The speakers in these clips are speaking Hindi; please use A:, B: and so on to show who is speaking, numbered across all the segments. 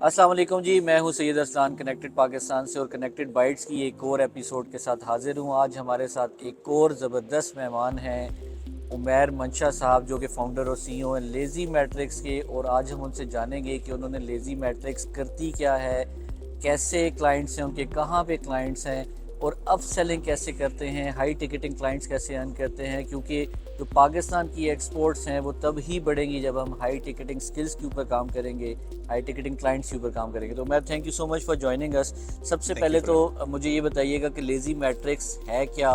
A: अस्सलाम वालेकुम जी, मैं हूं सैयद अरसलान कनेक्टेड पाकिस्तान से और कनेक्टेड बाइट्स की एक और एपिसोड के साथ हाजिर हूं। आज हमारे साथ एक और ज़बरदस्त मेहमान हैं उमैर मंशा साहब, जो कि फ़ाउंडर और सीईओ हैं लेज़ी मैट्रिक्स के। और आज हम उनसे जानेंगे कि उन्होंने लेज़ी मैट्रिक्स करती क्या है, कैसे क्लाइंट्स हैं उनके, कहाँ पे क्लाइंट्स हैं और अप सेलिंग कैसे करते हैं, हाई टिकटिंग क्लाइंट्स कैसे अर्न करते हैं। क्योंकि जो पाकिस्तान की एक्सपोर्ट्स हैं वो तब ही बढ़ेंगी जब हम हाई टिकटिंग स्किल्स के ऊपर काम करेंगे, हाई टिकटिंग क्लाइंट्स के ऊपर काम करेंगे। तो मैं thank you so much for joining us. सबसे
B: थैंक यू
A: पहले
B: फॉर
A: तो मुझे ये बताइएगा कि लेज़ी मैट्रिक्स है क्या,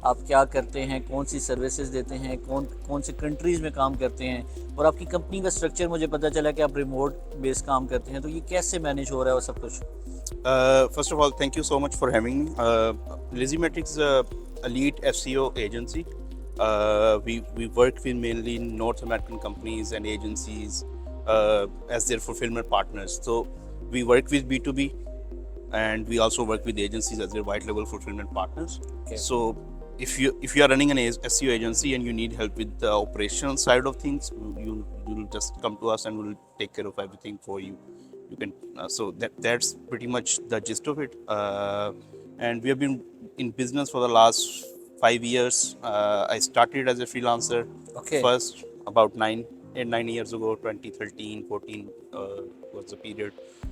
A: आप क्या करते हैं, कौन सी सर्विसेज देते हैं, कौन कौन से कंट्रीज़ में काम करते हैं, और आपकी कंपनी का स्ट्रक्चर मुझे पता चला कि आप रिमोट बेस काम करते हैं, तो ये कैसे मैनेज हो रहा है और सब कुछ।
B: First of all, thank you so much for having me. Lysimetrics is a lead SEO agency. We work with mainly North American companies and agencies as their fulfillment partners. So we work with B2B, and we also work with agencies as their white label fulfillment partners.
A: Okay.
B: So if you are running an SEO agency and you need help with the operational side of things, you'll just come to us and we'll take care of everything for you. You can so that's pretty much the gist of it. And we have been in business for the last 5 years. I started as a freelancer
A: Okay.
B: first about 9 years ago. 2013 14 was the period,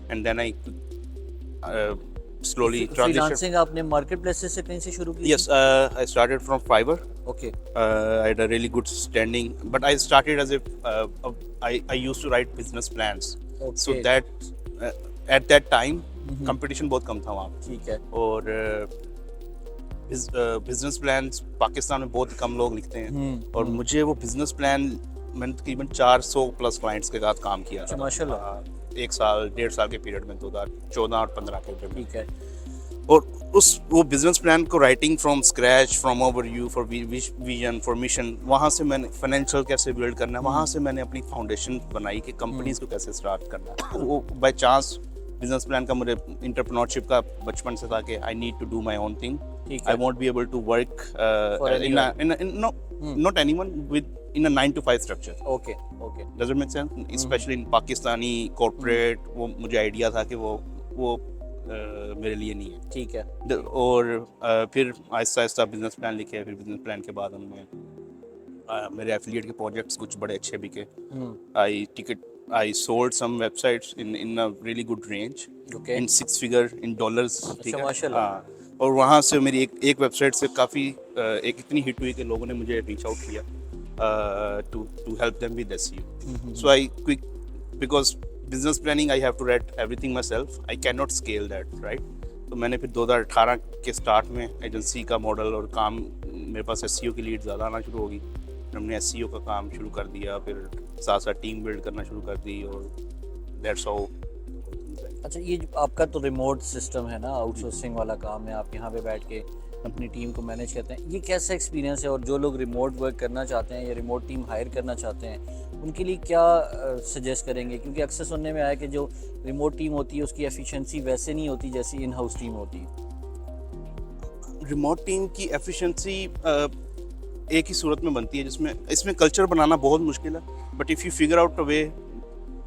B: and then I slowly transitioned.
A: Freelancing आपने मार्केट प्लेसेस से कहीं से शुरू की
B: Yes,
A: थी?
B: I started from Fiverr.
A: Okay.
B: I had a really good standing, but I started as I used to write business plans. So
A: Okay.
B: that at that time competition बहुत कम था वहाँ पे।
A: ठीक है।
B: और बिजनेस प्लान पाकिस्तान में बहुत कम लोग लिखते हैं, और मुझे वो बिजनेस प्लान मैंने तकरीबन 400 प्लस क्लाइंट्स के साथ काम किया था।
A: माशाल्लाह।
B: एक साल 1.5 साल के पीरियड में 2014 और 15 के पीरियड में।
A: ठीक है।
B: और वो बिजनेस प्लान को writing from scratch, from overview, for vision, for mission, वहाँ से मैंने फाइनेंशियल कैसे बिल्ड करना है, वहाँ से मैंने अपनी फाउंडेशन बनाई कि कंपनीज को कैसे स्टार्ट करना है। वो बाय चांस बिजनेस प्लान का मुझे इंटरप्रेन्योरशिप का बचपन से था कि I need to do my own thing. I won't be able to work not anyone in a 9 to 5 structure.
A: Okay.
B: Does it make sense? Especially in Pakistani corporate, वो मुझे आइडिया था कि वो मेरे लिए नहीं है.
A: ठीक है.
B: और फिर आहिस्ता आहिस्ता बिजनेस प्लान लिखे. फिर बिजनेस प्लान के बाद हमने मेरे एफिलिएट के प्रोजेक्ट्स कुछ बड़े अच्छे बिके. I sold some websites in a really good range.
A: Okay.
B: In 6 figure in dollars. ठीक है.
A: माशाल्लाह.
B: और वहाँ से मेरी एक वेबसाइट से काफ़ी एक इतनी हिट हुई कि लोगों ने मुझे रीच आउट किया to help them with SEO. So I quick because business planning I have to write everything myself. I can not scale that, right. तो मैंने फिर 2018 के स्टार्ट में एजेंसी का मॉडल और काम, मेरे पास SEO की लीड ज़्यादा आना शुरू होगी. हमने SEO का काम शुरू कर दिया, फिर साथ साथ टीम बिल्ड करना शुरू कर दी, और दैट्स हाउ.
A: अच्छा, ये आपका तो रिमोट सिस्टम है ना, आउटसोर्सिंग वाला काम है, आप यहाँ पे बैठ के अपनी टीम को मैनेज करते हैं, ये कैसा एक्सपीरियंस है? और जो लोग रिमोट वर्क करना चाहते हैं या रिमोट टीम हायर करना चाहते हैं, उनके लिए क्या सजेस्ट करेंगे? क्योंकि अक्सर सुनने में आया कि जो रिमोट टीम होती है उसकी एफिशिएंसी वैसे नहीं होती जैसी इन हाउस टीम होती है.
B: रिमोट टीम की एफिशिएंसी एक ही सूरत में बनती है जिसमें इसमें कल्चर बनाना बहुत मुश्किल है. But if you figure out a way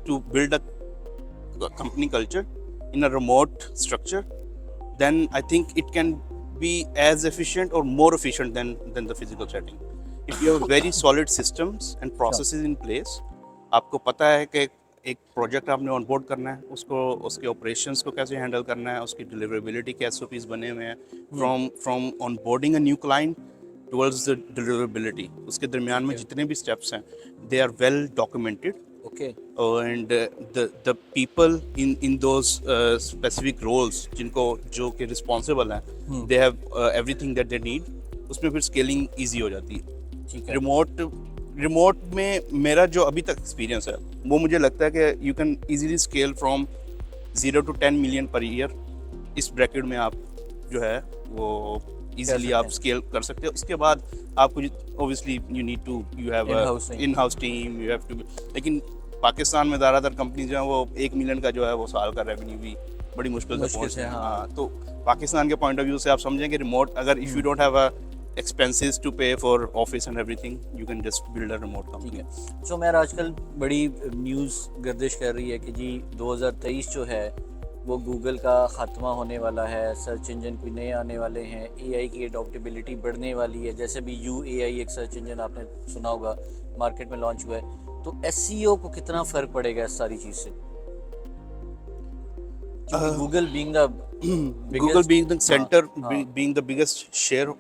B: to build a company culture in a remote structure, then I think it can be as efficient or more efficient than the physical setting. If you have very solid systems and processes in place, आपको पता है कि एक प्रोजेक्ट आपने ऑनबोर्ड करना है, उसके ऑपरेशंस को कैसे हैंडल करना है, उसकी डिलीवरेबिलिटी के SOPs बने हुए हैं, from onboarding a new client towards the deliverability. उसके दरमियान में जितने भी स्टेप्स हैं, they are well documented.
A: Okay.
B: And the people in those specific roles जो कि रिस्पॉन्सिबल हैं, they have everything that they need. उसमें फिर स्केलिंग ईजी हो जाती है.
A: ठीक है.
B: रिमोट में मेरा जो अभी तक एक्सपीरियंस है, वो मुझे लगता है कि you can easily scale from 0 to 10 million per year. इस ब्रैकेट में आप जो है वो इजीली आप स्केल कर सकते हो. उसके बाद आपको obviously you have in house team, you have to. लेकिन पाकिस्तान में ज़्यादातर कंपनी जो है वो 1 मिलियन का जो है वो साल का रेवेन्यू भी बड़ी मुश्किल से पहुंचते हैं. हाँ, तो पाकिस्तान के पॉइंट ऑफ व्यू से आप समझें कि रिमोट, अगर if you don't have expenses to pay for office and everything. You can just build a remote
A: ठीक
B: company.
A: है। सो मेरा आजकल बड़ी न्यूज़ गर्दिश कर रही है कि जी 2023 जो है वो गूगल का ख़ात्मा होने वाला है, सर्च इंजन कोई नए आने वाले हैं, एआई की अडॉप्टेबिलिटी बढ़ने वाली है, जैसे भी UAI एक सर्च इंजन आपने सुना होगा मार्केट में लॉन्च हुआ है। तो SEO को कितना फ़र्क पड़ेगा इस सारी चीज़ से? क्योंकि Google being the
B: Google being the center,
A: हाँ,
B: being the biggest share,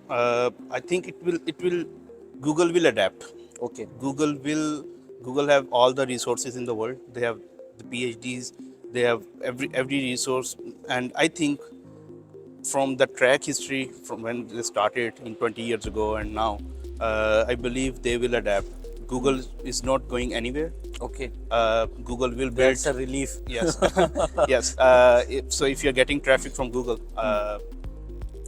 B: I think Google will adapt.
A: Okay,
B: Google have all the resources in the world. They have the PhDs, they have every resource, and I think from the track history from when they started in 20 years ago and now, I believe they will adapt. Google is not going anywhere.
A: Okay,
B: Google will build.
A: That's a relief.
B: Yes, yes. So if you're getting traffic from Google,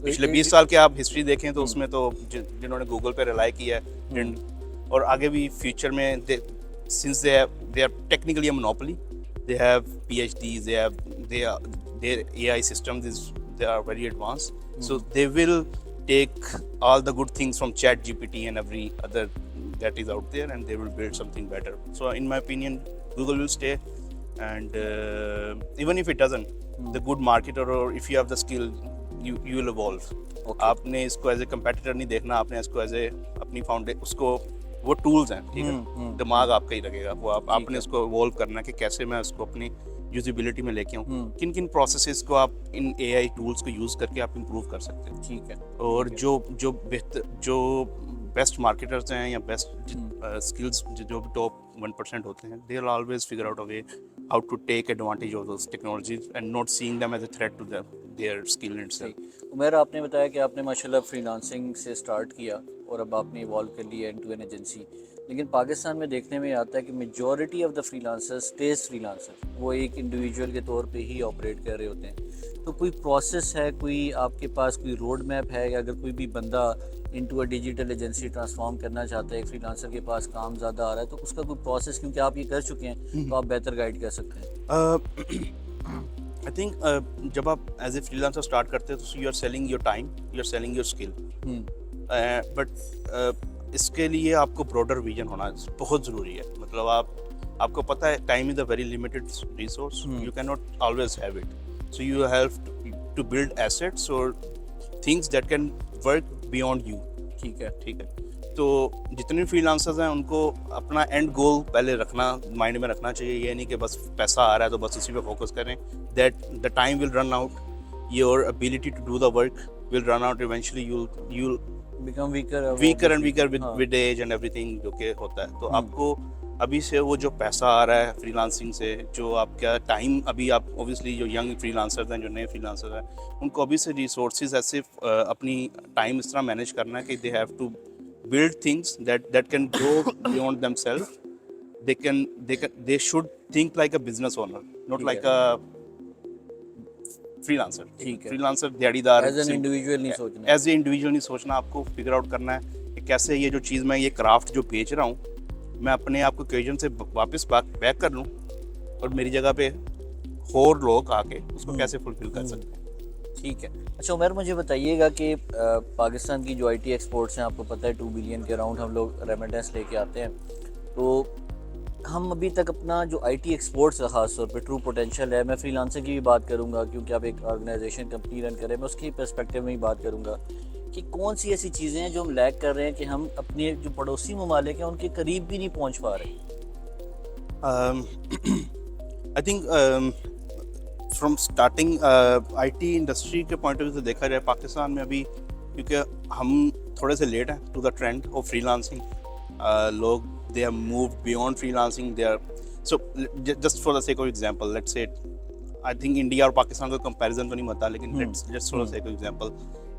B: पिछले 20 साल के आप हिस्ट्री देखें तो उसमें तो जिन्होंने गूगल पे रिलाई किया है और आगे भी फ्यूचर में since they are technically a monopoly, they have PhDs, their AI systems they are very advanced, so they will take all the good things from ChatGPT and every other that is out there, and they will build something better. So in my opinion, Google will stay, and even if it doesn't, the good marketer, or if you have the skill, you will evolve.
A: Okay.
B: आपने इसको एज ए कंपेटिटर नहीं देखना, आपने इसको एज ए अपनी उसको वो टूल्स हैं, ठीक है, दिमाग आपका ही लगेगा वो आपने इसको इवॉल्व करना है कि कैसे मैं इसको अपनी यूजिबिलिटी में लेके आऊँ, किन किन प्रोसेसेस को आप इन AI टूल्स को यूज़ करके आप इम्प्रूव कर सकते हैं।
A: ठीक है।
B: और जो बेस्ट मार्केटर्स हैं या बेस्ट स्किल्स जो भी टॉप 1% होते हैं, they will always figure out a way how to take advantage of those technologies and not seeing them as a threat to their skill itself.
A: Umar, आपने बताया कि आपने माशाल्लाह फ्रीलांसिंग से स्टार्ट किया और अब आपने इवॉल्व कर लिया इनटू एन एजेंसी, लेकिन पाकिस्तान में देखने में आता है कि majority of the freelancers stage freelancer वो एक इंडिविजुअल के तौर पे ही ऑपरेट कर रहे होते हैं। तो कोई प्रोसेस है, कोई आपके पास कोई रोड मैप है, अगर कोई भी बंदा into a digital agency transform करना चाहता है, एक फ्रीलांसर के पास काम ज़्यादा आ रहा है, तो उसका कोई प्रोसेस, क्योंकि आप ये कर चुके हैं तो आप बेहतर गाइड कर सकते हैं।
B: आई थिंक जब आप एज ए फ्रीलांसर स्टार्ट करते हैं तो you are selling your time, you are selling your skill, but इसके लिए आपको ब्रॉडर विजन होना बहुत ज़रूरी है। मतलब आपको पता है time is a very limited resource, you can not always have it, so you have to build assets और things that can work beyond you. ठीक है। तो जितने फ्रीलांसर्स हैं उनको अपना एंड गोल पहले रखना, माइंड में रखना चाहिए। ये नहीं कि बस पैसा आ रहा है तो बस उसी पे फोकस करें, that the time will run out, your ability to do the work will run out, eventually you'll
A: become
B: weaker and weaker with age and everything जो कि होता है। तो आपको अभी से वो जो पैसा आ रहा है फ्रीलांसिंग से, जो आपका टाइम, अभी आप ऑब्वियसली जो यंग फ्रीलांसर्स हैं, जो नए फ्रीलांसर्स हैं, उनको अभी से रिसोर्सेज ऐसे अपनी टाइम इस तरह मैनेज करना है कि they have to build things that can grow beyond themselves. They should think like a business owner, not like a freelancer.
A: ठीक है।
B: freelancer दिहाड़ीदार
A: एज एन इंडिविजुअल नहीं सोचना,
B: एज ए इंडिविजुअल नहीं सोचना। आपको फिगर आउट करना है कि कैसे ये जो चीज़ मैं ये क्राफ्ट जो बेच रहा हूँ, मैं अपने आप को ओकेजन से वापस बैक कर लूँ और मेरी जगह पे और लोग आके उसको कैसे फुलफिल कर सकते हैं।
A: ठीक है। अच्छा उमर, मुझे बताइएगा कि पाकिस्तान की जो IT एक्सपोर्ट्स हैं, आपको पता है 2 बिलियन के अराउंड हम लोग रेमिटेंस लेके आते हैं, तो हम अभी तक अपना जो IT एक्सपोर्ट्स का ख़ास तौर पे ट्रू पोटेंशियल है, मैं फ्रीलांसर की भी बात करूंगा क्योंकि आप एक ऑर्गेनाइजेशन कंपनी रन करें, मैं उसकी पर्सपेक्टिव में ही बात करूंगा कि कौन सी ऐसी चीज़ें हैं जो हम लैक कर रहे हैं कि हम अपने जो पड़ोसी ममालिक हैं उनके करीब भी नहीं पहुँच पा रहे।
B: I think from starting IT industry के पॉइंट ऑफ व्यू से देखा जाए पाकिस्तान में अभी, क्योंकि हम थोड़े से लेट हैं to the trend of freelancing, लोग they have moved beyond freelancing, they are so just for the sake of example, let's say I think India और पाकिस्तान का कंपैरिजन तो नहीं बनता, लेकिन let's just for the sake of example,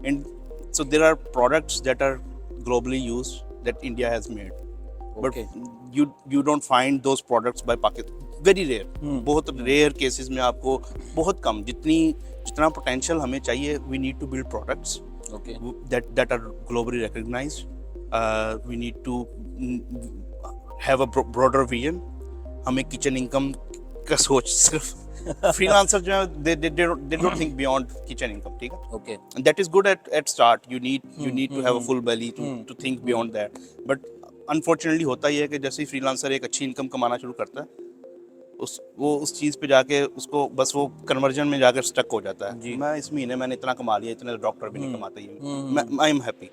B: and so there are products that are globally used that India has made, but you don't find those products by Pakistan, very rare, बहुत रेयर केसेस में आपको बहुत कम, जितना पोटेंशियल हमें चाहिए, we need to build products that are globally recognized, we need to have a broader vision, हमें किचन इनकम का सोच सिर्फ फ्रीलांसर जो है they don't think beyond kitchen income, ठीक है.
A: Okay
B: And that is good at start. You need to have a full belly to think beyond that. But unfortunately होता ही है कि जैसे ही फ्रीलांसर एक अच्छी इनकम कमाना शुरू करता है, उस चीज़ पे जाके उसको बस वो कन्वर्जन में जाकर स्टक हो जाता है. मैं इस महीने मैंने इतना कमा लिया, इतने डॉक्टर भी नहीं कमाते ये. I am happy.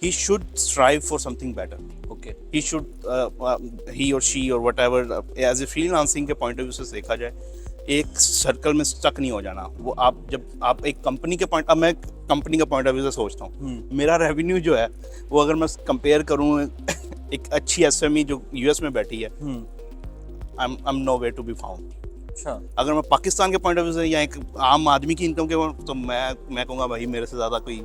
B: He should strive for something better.
A: Okay
B: He should he or she or whatever as a freelancing के point of view से देखा जाए, एक सर्कल में स्टक नहीं हो जाना. वो जब आप एक कंपनी के अब मैं कंपनी का पॉइंट ऑफ व्यू से सोचता हूँ, मेरा रेवेन्यू जो है वो अगर मैं कंपेयर करूँ एक अच्छी एसएमई जो यूएस में बैठी है, I am no way to be found.
A: अच्छा
B: अगर मैं पाकिस्तान के पॉइंट ऑफ व्यू से या एक आम आदमी की इनकम के, तो मैं कहूँगा भाई मेरे से ज़्यादा कोई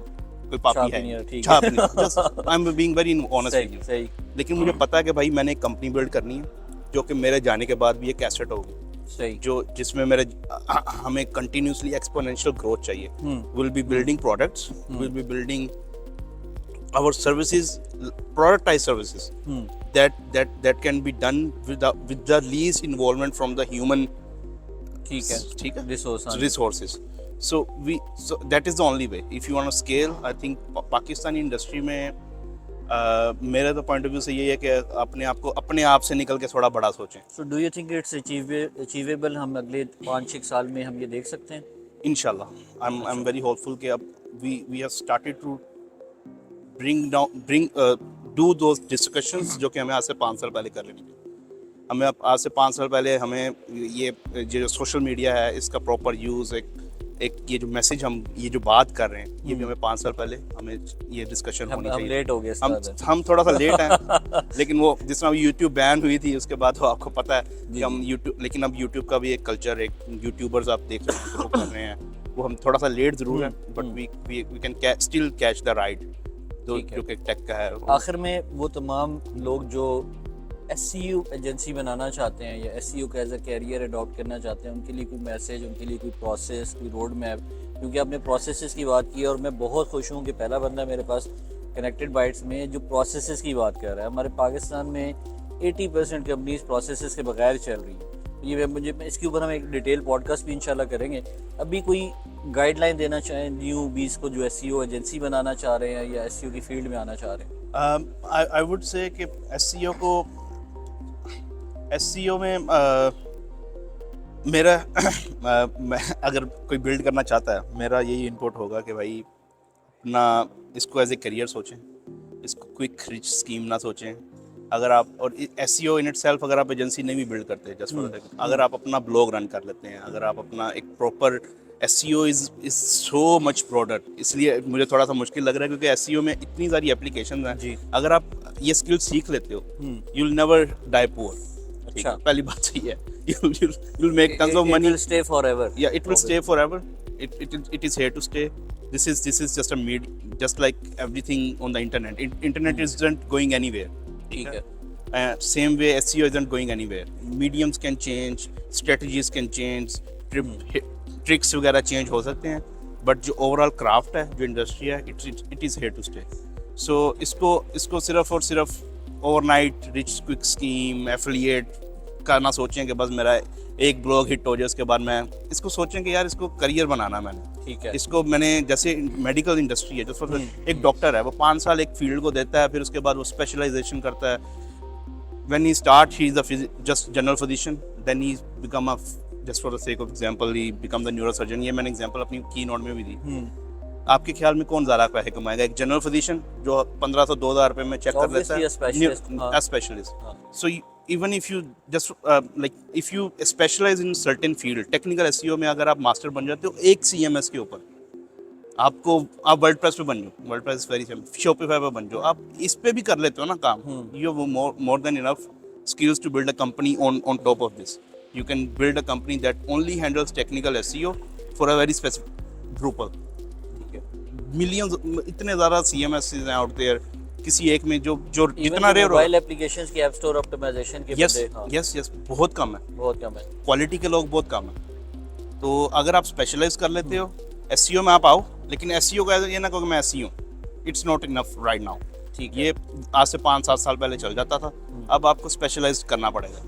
B: पापी है. छाप नहीं. Just I am being very honest with you.
A: सही
B: लेकिन मुझे पता है कि भाई मैंने एक कंपनी बिल्ड करनी है जो कि मेरे जाने के बाद भी एक एसेट होगी,
A: सही
B: जो जिसमें हमें कंटिन्यूसली एक्सपोनेंशियल ग्रोथ चाहिए. Will be building products, will be building our services, productize services that can be done with the least involvement from the human.
A: ठीक है
B: resources. So that is the only way if you want to scale. I think Pakistani industry में मेरे तो पॉइंट ऑफ व्यू से ये है कि अपने आप से निकल के थोड़ा बड़ा सोचें.
A: So do you think it's achievable? हम अगले 5-6 साल में हम ये देख सकते हैं
B: इंशाल्लाह. आई एम वेरी होपफुल कि अब we have started to do those discussions जो कि हमें आज से 5 साल पहले कर लेनी चाहिए. हमें आज से 5 साल पहले हमें ये जो सोशल मीडिया है इसका प्रॉपर यूज़, एक ये जो मैसेज हम ये जो बात कर रहे हैं ये भी हमें 5 साल पहले हमें ये डिस्कशन होनी चाहिए.
A: हम लेट हो गए,
B: हम थोड़ा सा लेट हैं. लेकिन वो जिस तरह यूट्यूब बैन हुई थी उसके बाद तो आपको पता है कि हम यूट्यूब, लेकिन अब यूट्यूब का भी एक कल्चर, एक यूट्यूबर्स आप देख रहे हैं ग्रो कर रहे हैं, वो हम थोड़ा सा लेट ज़रूर हैं but we can still catch the ride जो कि टेक का है.
A: आखिर में वो तमाम लोग जो SEO एजेंसी बनाना चाहते हैं या SEO का एज अ कैरियर अडॉप्ट करना चाहते हैं, उनके लिए कोई मैसेज, उनके लिए कोई प्रोसेस, कोई रोड मैप? क्योंकि आपने प्रोसेसेस की बात की और मैं बहुत खुश हूँ कि पहला बंदा मेरे पास कनेक्टेड बाइट्स में जो प्रोसेसेस की बात कर रहा है. हमारे पाकिस्तान में 80% कंपनीज प्रोसेसेस के बगैर चल रही हैं. ये मुझे इसके ऊपर हम एक डिटेल पॉडकास्ट भी इंशाल्लाह करेंगे. अभी कोई गाइडलाइन देना चाहें न्यू बीस को जो SEO एजेंसी बनाना चाह रहे हैं या SEO की फील्ड में आना चाह रहे हैं?
B: आई वुड से कि SEO में मेरा मैं अगर कोई बिल्ड करना चाहता है, मेरा यही इनपुट होगा कि भाई अपना इसको एज ए करियर सोचें, इसको क्विक रिच स्कीम ना सोचें. अगर आप और SEO इन इटसेल्फ अगर आप एजेंसी नहीं भी बिल्ड करते, जस्ट फॉर अगर आप अपना ब्लॉग रन कर लेते हैं, अगर आप अपना एक proper SEO is so much broader. इसलिए मुझे थोड़ा सा मुश्किल लग रहा है क्योंकि SEO में इतनी सारी एप्लीकेशन हैं. अगर आप ये स्किल सीख लेते हो you will never die poor. अच्छा, पहली बात सही है. you'll make tons of money.
A: It will stay forever.
B: Yeah, it will stay forever. It is here to stay. This is just just like everything on the internet. Internet isn't going anywhere.
A: ठीक है.
B: Same way SEO isn't going anywhere. Mediums can change, strategies can change, tricks वगैरह change हो सकते हैं, but जो overall craft है, जो industry है, it is here to stay. So इसको सिर्फ और सिर्फ overnight rich quick scheme, affiliate का ना सोचें कि बस मेरा एक ब्लॉग हिट हो जाए उसके बाद मैं इसको सोचें कि यार इसको करियर बनाना मैंने. ठीक है. इसको मैंने जैसे मेडिकल इंडस्ट्री है, जो एक डॉक्टर है वो 5 साल एक फील्ड को देता है, फिर उसके बाद वो स्पेशलाइजेशन करता है. When he start he is just general physician, then he become a just for the sake of example he become the neurosurgeon. ये मैंने एग्जांपल अपनी की नोट में भी दी. आपके ख्याल में कौन ज़्यादा पैसे कमाएगा? एक जनरल फिजिशियन जो 1500-2000 रुपये में चेक कर लेता है, specialist. So even if you just like if you specialize in certain field, technical SEO में अगर आप मास्टर बन जाते हो एक CMS के ऊपर, आप वर्डप्रेस पे बन जाओ, वर्डप्रेस वेरी सिंपल, शॉपिफाई पे बन जाओ, आप इस पे भी कर लेते हो ना काम. You have more than enough skills to build a company on top of this. You can build a company that only handles technical SEO for a very specific group. Millions, इतने ज़्यादा CMS हैं out there. किसी एक में जो जितना रेयर हो,
A: मोबाइल एप्लीकेशंस की ऐप स्टोर ऑप्टिमाइजेशन के बदले
B: यस बहुत कम है. क्वालिटी के लोग बहुत कम है. तो अगर आप स्पेशलाइज कर लेते हो SEO में आप आओ, लेकिन SEO का ये ना कहो कि मैं SEO, it's not enough right now. ठीक, ये आज से 5-7 साल पहले चल जाता था. अब आपको स्पेशलाइज करना पड़ेगा.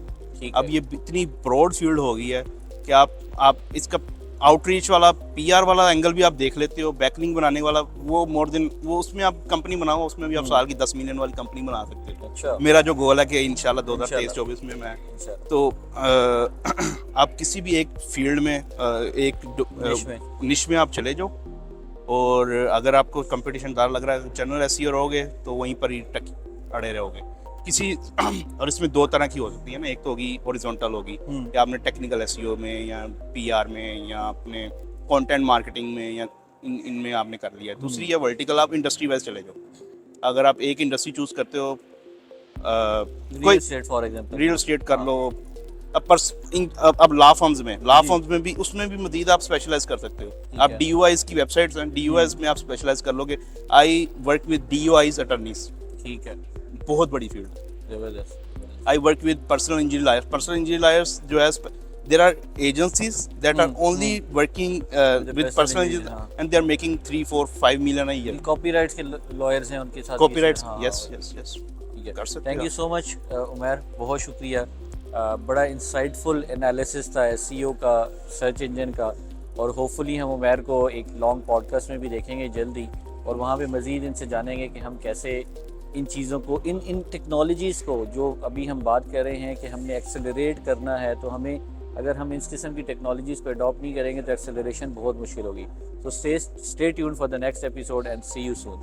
B: अब ये इतनी ब्रॉड फील्ड हो गई है कि आप इसका आउटरीच वाला, पीआर वाला एंगल भी आप देख लेते हो, बैकलिंक बनाने वाला, वो मोर देन वो उसमें आप कंपनी बनाओ, उसमें भी आप साल की 10 मिलियन वाली कंपनी बना सकते हो।
A: अच्छा।
B: मेरा जो गोल है कि इंशाल्लाह
A: इंशाल्लाह।
B: 2023-24 में मैं
A: इंशाल्लाह।
B: तो आप किसी भी एक फील्ड में
A: निश में।
B: निश में आप चले जाओ, और अगर आपको कंपटीशन दार लग रहा है जनरल एसईओ रहोगे तो वहीं पर ही अड़े रहोगे किसी और इसमें दो तरह की हो सकती है ना, एक तो होगी हॉरिजॉन्टल होगी कि आपने टेक्निकल एसईओ में या पीआर में या अपने कंटेंट मार्केटिंग में या इनमें आपने कर लिया। दूसरी है वर्टिकल, आप इंडस्ट्री वाइज चले जाओ। अगर आप एक इंडस्ट्री चूज करते हो, कोई
A: फॉर एग्जांपल
B: रियल एस्टेट कर लो, अब लॉ फर्म्स में भी, उसमें भी मजीद आप स्पेशलाइज कर सकते हो। आप DUIs की वेबसाइट्स हैं, DUIs में आप स्पेशलाइज कर लोगे। I work with DUIs attorneys,
A: ठीक है,
B: बहुत बड़ी फील्ड।
A: जबरदस्त।
B: I work with personal injury lawyers. Personal injury lawyers जो है, there are agencies that are only working with personal injury and they are making 3, 4, 5 million a year.
A: Copyrights के लॉयर्स हैं, उनके साथ
B: Copyrights,
A: हाँ,
B: yes.
A: ठीक है,
B: कर सकते
A: थैंक
B: हो
A: यू सो मच उमर, बहुत शुक्रिया। बड़ा इंसाइटफुल एनालिसिस था SEO का, सर्च इंजन का, और होपफुली हम उमर को एक लॉन्ग पॉडकास्ट में भी देखेंगे जल्दी, और वहाँ पे मज़ीद इनसे जानेंगे कि हम कैसे इन चीज़ों को, इन टेक्नोलॉजीज़ को जो अभी हम बात कर रहे हैं कि हमने एक्सेलरेट करना है, तो हमें, अगर हम इस किस्म की टेक्नोलॉजीज़ को अडॉप्ट नहीं करेंगे तो एक्सेलरेशन बहुत मुश्किल होगी। तो stay tuned for the next episode and see you soon.